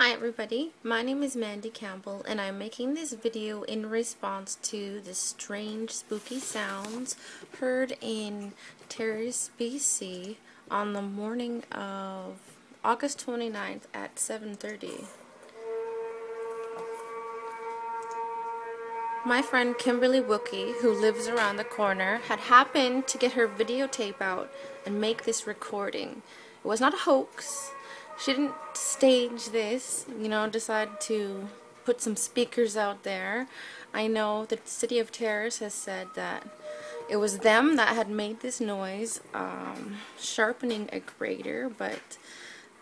Hi everybody, my name is Mandy Campbell and I'm making this video in response to the strange spooky sounds heard in Terrace BC on the morning of August 29th at 7:30. My friend Kimberly Wookie, who lives around the corner, had happened to get her videotape out and make this recording. It was not a hoax. She didn't stage this, decide to put some speakers out there. I know the city of Terrace has said that it was them that had made this noise, sharpening a grater, but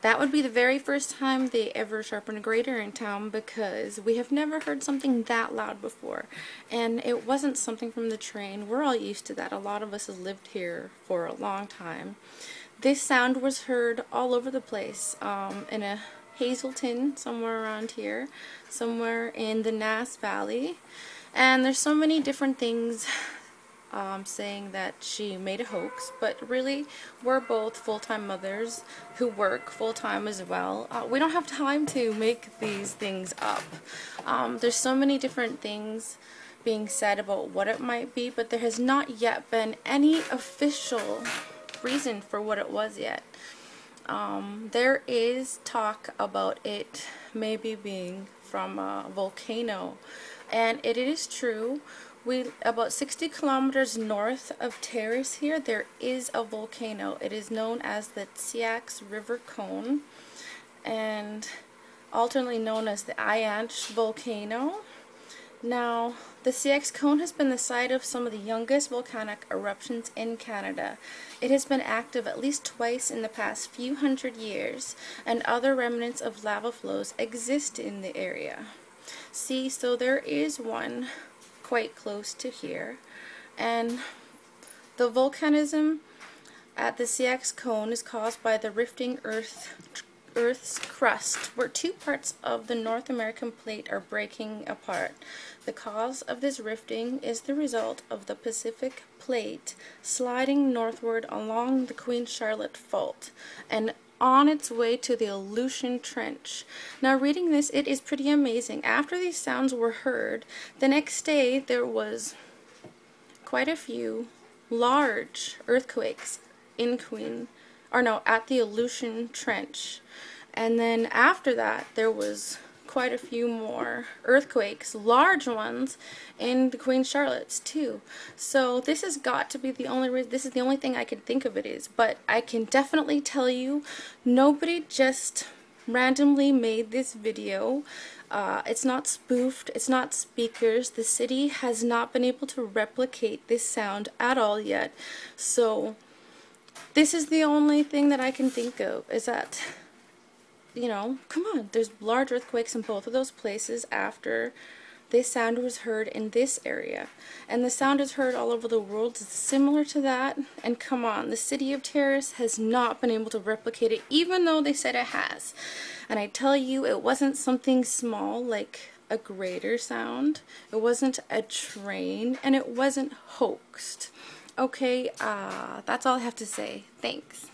that would be the very first time they ever sharpened a grater in town, because we have never heard something that loud before. And it wasn't something from the train. We're all used to that. A lot of us have lived here for a long time. This sound was heard all over the place, in a Hazelton, somewhere around here, somewhere in the Nass Valley. And there's so many different things saying that she made a hoax, but really we're both full-time mothers who work full-time as well. We don't have time to make these things up. There's so many different things being said about what it might be, but there has not yet been any official reason for what it was yet. There is talk about it maybe being from a volcano, and it is true. About 60 kilometers north of Terrace here, there is a volcano. It is known as the Terrace River Cone, and alternately known as the Ayanch volcano. Now, the Terrace Cone has been the site of some of the youngest volcanic eruptions in Canada. It has been active at least twice in the past few hundred years, and other remnants of lava flows exist in the area. See, so there is one quite close to here, and the volcanism at the Terrace Cone is caused by the rifting Earth's crust, where two parts of the North American plate are breaking apart. The cause of this rifting is the result of the Pacific plate sliding northward along the Queen Charlotte Fault and on its way to the Aleutian Trench. Now, reading this, it is pretty amazing. After these sounds were heard, the next day there was quite a few large earthquakes at the Aleutian Trench. And then after that, there was quite a few more earthquakes, large ones, in the Queen Charlottes too. So this has got to be the only reason. This is the only thing I can think of it is. But I can definitely tell you, nobody just randomly made this video. It's not spoofed. It's not speakers. The city has not been able to replicate this sound at all yet. So this is the only thing that I can think of, is that, come on, there's large earthquakes in both of those places after this sound was heard in this area. And the sound is heard all over the world. It's similar to that. And come on, the city of Terrace has not been able to replicate it, even though they said it has. And I tell you, it wasn't something small like a grater sound. It wasn't a train, and it wasn't hoaxed. Okay, that's all I have to say. Thanks.